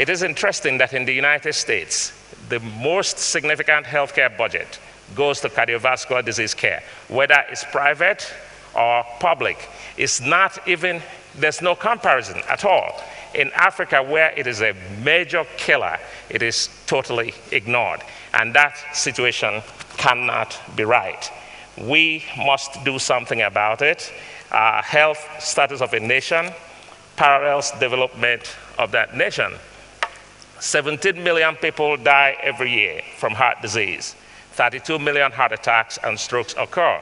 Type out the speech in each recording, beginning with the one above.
It is interesting that in the United States, the most significant healthcare budget goes to cardiovascular disease care, whether it's private or public. It's not even, there's no comparison at all. In Africa, where it is a major killer, it is totally ignored. And that situation cannot be right. We must do something about it. Health status of a nation parallels development of that nation. 17 million people die every year from heart disease. 32 million heart attacks and strokes occur.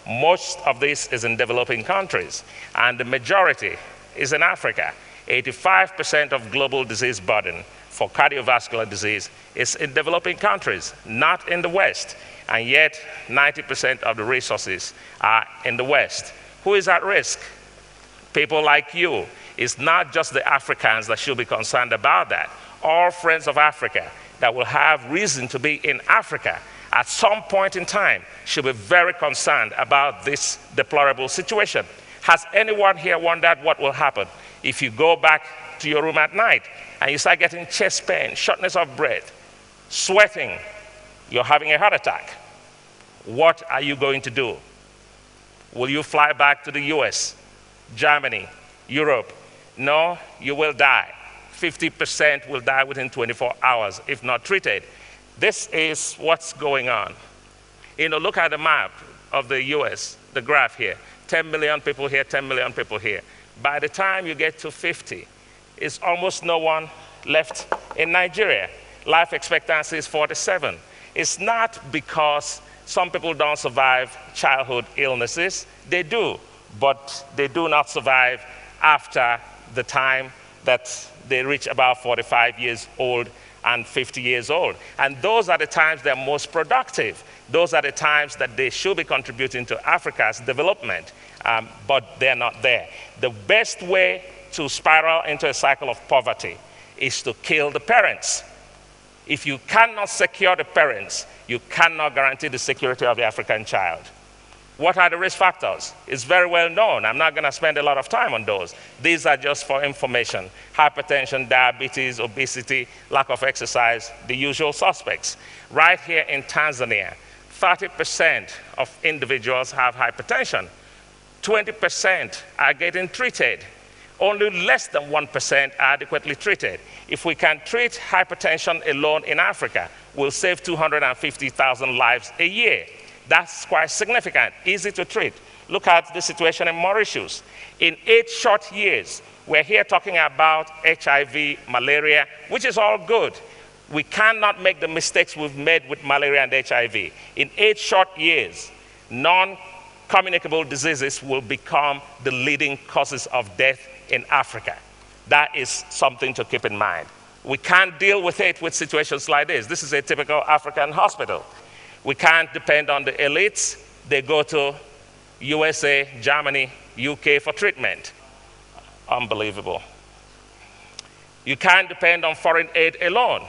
Most of this is in developing countries, and the majority is in Africa. 85% of global disease burden for cardiovascular disease is in developing countries, not in the West. And yet, 90% of the resources are in the West. Who is at risk? People like you. It's not just the Africans that should be concerned about that. All friends of Africa that will have reason to be in Africa at some point in time should be very concerned about this deplorable situation. Has anyone here wondered what will happen if you go back to your room at night and you start getting chest pain, shortness of breath, sweating, you're having a heart attack? What are you going to do? Will you fly back to the US, Germany, Europe? No, you will die. 50% will die within 24 hours if not treated. This is what's going on. Look at the map of the US, the graph here. 10 million people here, 10 million people here. By the time you get to 50, it's almost no one left in Nigeria. Life expectancy is 47. It's not because some people don't survive childhood illnesses. They do, but they do not survive after the time that they reach about 45 years old and 50 years old. And those are the times they're most productive. Those are the times that they should be contributing to Africa's development, but they're not there. The best way to spiral into a cycle of poverty is to kill the parents. If you cannot secure the parents, you cannot guarantee the security of the African child. What are the risk factors? It's very well known. I'm not going to spend a lot of time on those. These are just for information. Hypertension, diabetes, obesity, lack of exercise, the usual suspects. Right here in Tanzania, 30% of individuals have hypertension. 20% are getting treated. Only less than 1% are adequately treated. If we can treat hypertension alone in Africa, we'll save 250,000 lives a year. That's quite significant, easy to treat. Look at the situation in Mauritius. In 8 short years, we're here talking about HIV, malaria, which is all good. We cannot make the mistakes we've made with malaria and HIV. In 8 short years, non-communicable diseases will become the leading causes of death in Africa. That is something to keep in mind. We can't deal with it with situations like this. This is a typical African hospital. We can't depend on the elites. They go to USA, Germany, UK for treatment. Unbelievable. You can't depend on foreign aid alone.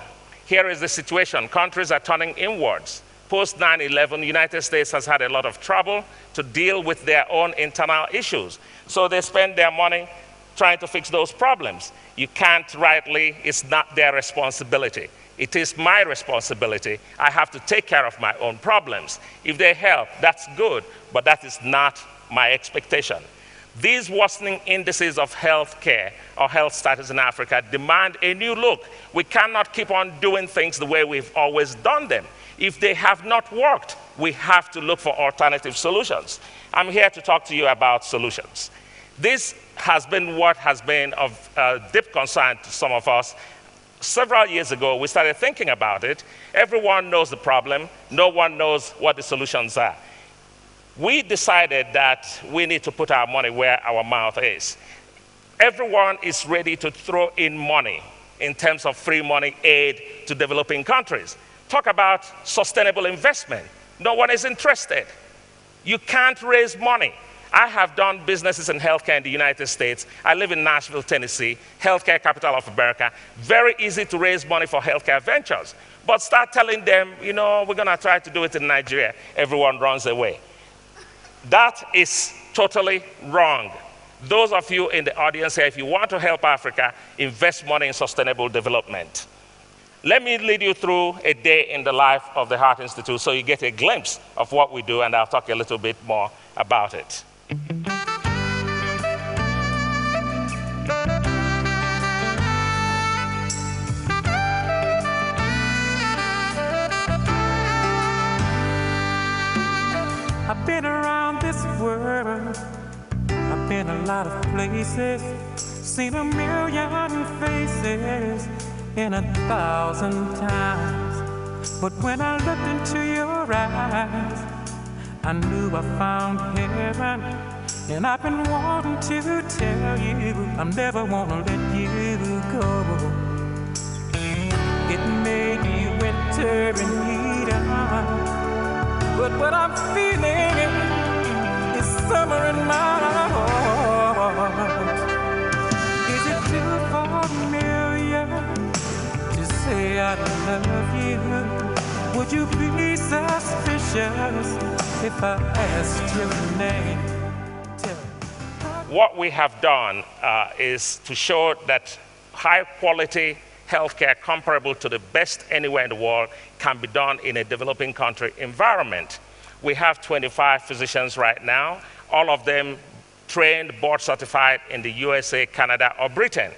Here is the situation. Countries are turning inwards. Post 9/11, the United States has had a lot of trouble to deal with their own internal issues. So they spend their money trying to fix those problems. You can't rightly, it's not their responsibility. It is my responsibility. I have to take care of my own problems. If they help, that's good, but that is not my expectation. These worsening indices of health care or health status in Africa demand a new look. We cannot keep on doing things the way we've always done them. If they have not worked, we have to look for alternative solutions. I'm here to talk to you about solutions. This has been what has been of deep concern to some of us. Several years ago, we started thinking about it. Everyone knows the problem. No one knows what the solutions are. We decided that we need to put our money where our mouth is. Everyone is ready to throw in money in terms of free money aid to developing countries. Talk about sustainable investment. No one is interested. You can't raise money. I have done businesses in healthcare in the United States. I live in Nashville, Tennessee, healthcare capital of America. Very easy to raise money for healthcare ventures. But start telling them, we're going to try to do it in Nigeria. Everyone runs away. That is totally wrong. Those of you in the audience here, if you want to help Africa, invest money in sustainable development. Let me lead you through a day in the life of the Heart Institute so you get a glimpse of what we do, and I'll talk a little bit more about it. I've been around this world, I've been a lot of places, seen a million faces in 1,000 times. But when I looked into your eyes, I knew I found heaven. And I've been wanting to tell you, I'm never gonna let you go. It may be winter and heat up, but what I'm feeling is summer in my heart. Is it too familiar to say I love you? Would you be suspicious if I asked your name? What we have done is to show that high quality healthcare comparable to the best anywhere in the world can be done in a developing country environment. We have 25 physicians right now, all of them trained, board certified in the USA, Canada, or Britain.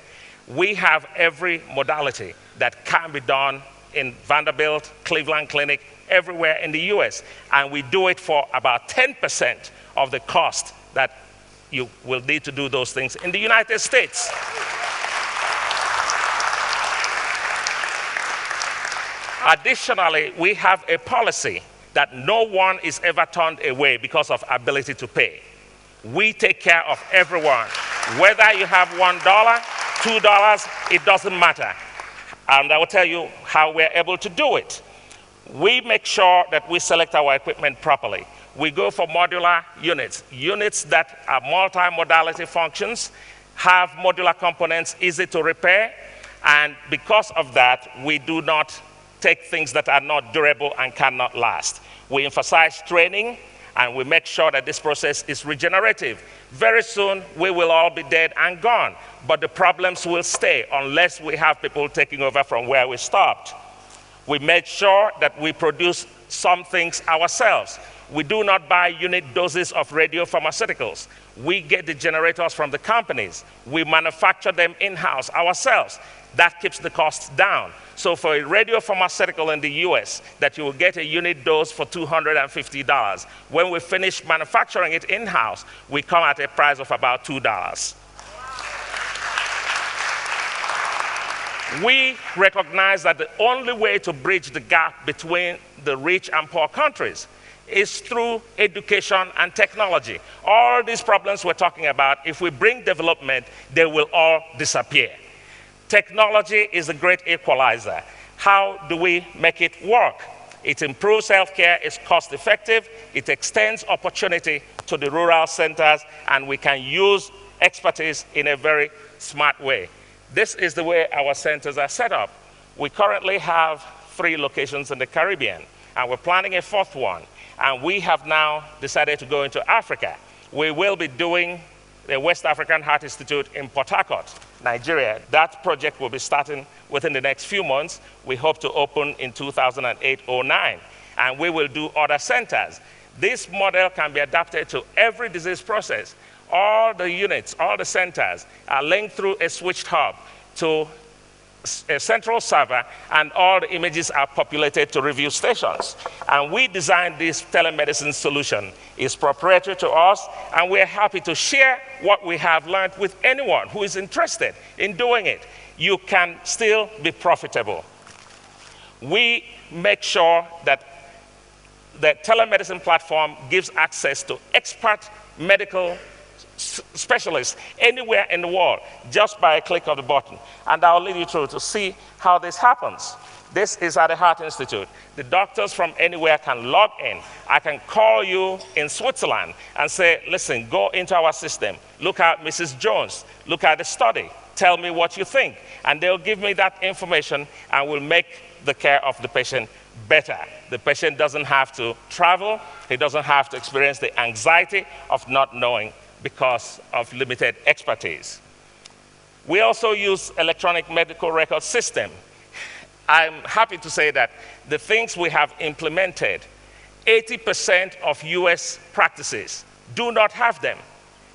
We have every modality that can be done in Vanderbilt, Cleveland Clinic, everywhere in the US. And we do it for about 10% of the cost that you will need to do those things in the United States. Additionally, we have a policy that no one is ever turned away because of ability to pay. We take care of everyone. Whether you have $1, $2, it doesn't matter. And I will tell you how we're able to do it. We make sure that we select our equipment properly. We go for modular units, units that are multi-modality functions, have modular components, easy to repair, and because of that, we do not take things that are not durable and cannot last. We emphasize training, and we make sure that this process is regenerative. Very soon, we will all be dead and gone, but the problems will stay unless we have people taking over from where we stopped. We made sure that we produce some things ourselves. We do not buy unit doses of radiopharmaceuticals. We get the generators from the companies. We manufacture them in-house ourselves. That keeps the costs down. So for a radiopharmaceutical in the US, that you will get a unit dose for $250. When we finish manufacturing it in-house, we come at a price of about $2. We recognize that the only way to bridge the gap between the rich and poor countries is through education and technology. All these problems we're talking about, if we bring development, they will all disappear. Technology is a great equalizer. How do we make it work? It improves healthcare, it's cost effective, it extends opportunity to the rural centers, and we can use expertise in a very smart way. This is the way our centers are set up. We currently have 3 locations in the Caribbean, and we're planning a 4th one. And we have now decided to go into Africa. We will be doing the West African Heart Institute in Port Harcourt, Nigeria. That project will be starting within the next few months. We hope to open in 2008-09, and we will do other centers. This model can be adapted to every disease process. All the units, all the centers are linked through a switched hub to a central server, and all the images are populated to review stations. And we designed this telemedicine solution. It's proprietary to us, and we're happy to share what we have learned with anyone who is interested in doing it. You can still be profitable. We make sure that the telemedicine platform gives access to expert medical specialists anywhere in the world just by a click of the button. And I'll lead you through to see how this happens. This is at the Heart Institute. The doctors from anywhere can log in. I can call you in Switzerland and say, listen, go into our system, look at Mrs. Jones, look at the study, tell me what you think. And they'll give me that information and will make the care of the patient better. The patient doesn't have to travel. He doesn't have to experience the anxiety of not knowing because of limited expertise. We also use electronic medical record system. I'm happy to say that the things we have implemented, 80% of US practices do not have them.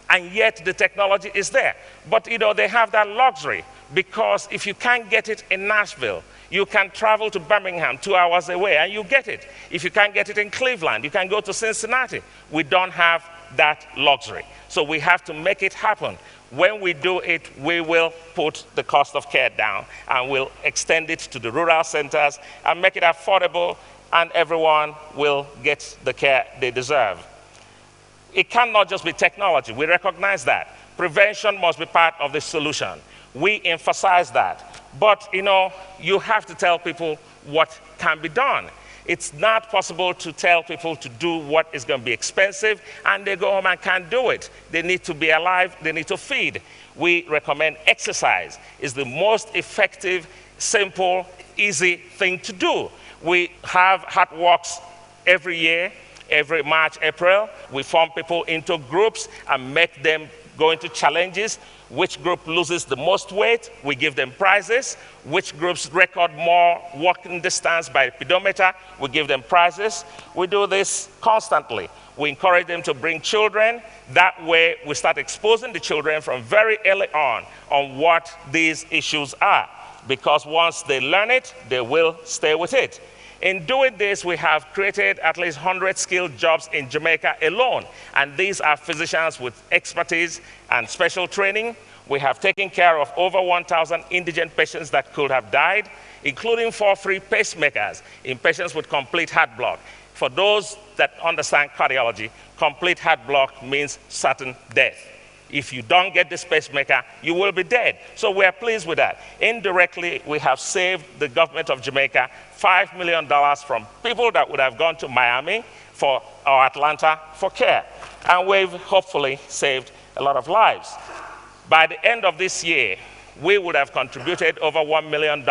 And yet the technology is there. But they have that luxury, because if you can't get it in Nashville, you can travel to Birmingham 2 hours away and you get it. If you can't get it in Cleveland, you can go to Cincinnati. We don't have that luxury. So we have to make it happen. When we do it, we will put the cost of care down and we'll extend it to the rural centers and make it affordable, and everyone will get the care they deserve. It cannot just be technology. We recognize that. Prevention must be part of the solution. We emphasize that. But, you have to tell people what can be done. It's not possible to tell people to do what is going to be expensive and they go home and can't do it. They need to be alive, they need to feed. We recommend exercise. It's the most effective, simple, easy thing to do. We have Heart Walks every year, every March, April. We form people into groups and make them go into challenges. Which group loses the most weight, we give them prizes. Which groups record more walking distance by pedometer, we give them prizes. We do this constantly. We encourage them to bring children. That way, we start exposing the children from very early on what these issues are. Because once they learn it, they will stay with it. In doing this, we have created at least 100 skilled jobs in Jamaica alone. And these are physicians with expertise and special training. We have taken care of over 1,000 indigent patients that could have died, including 4 free pacemakers in patients with complete heart block. For those that understand cardiology, complete heart block means certain death. If you don't get this pacemaker, you will be dead. So we are pleased with that. Indirectly, we have saved the government of Jamaica $5 million from people that would have gone to Miami or Atlanta for care. And we've hopefully saved a lot of lives. By the end of this year, we would have contributed over $1 million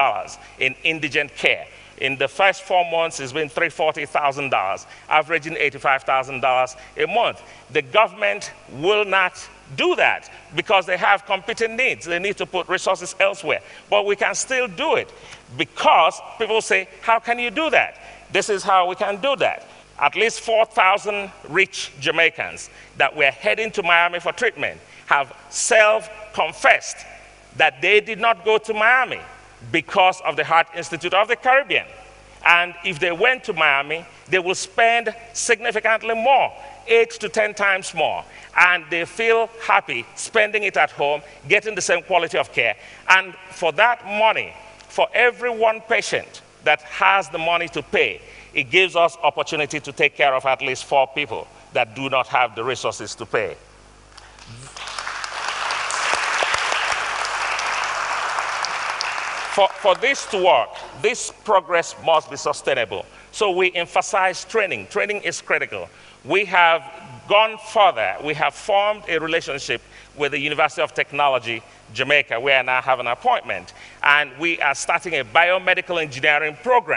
in indigent care. In the first 4 months, it's been $340,000, averaging $85,000 a month. The government will not do that because they have competing needs. They need to put resources elsewhere. But we can still do it because people say, how can you do that? This is how we can do that. At least 4,000 rich Jamaicans that were heading to Miami for treatment have self-confessed that they did not go to Miami because of the Heart Institute of the Caribbean. And if they went to Miami, they will spend significantly more, 8 to 10 times more. And they feel happy spending it at home, getting the same quality of care. And for that money, for every one patient that has the money to pay, it gives us opportunity to take care of at least 4 people that do not have the resources to pay. For this to work, this progress must be sustainable. So we emphasize training. Training is critical. We have gone further. We have formed a relationship with the University of Technology, Jamaica, where I now have an appointment. And we are starting a biomedical engineering program.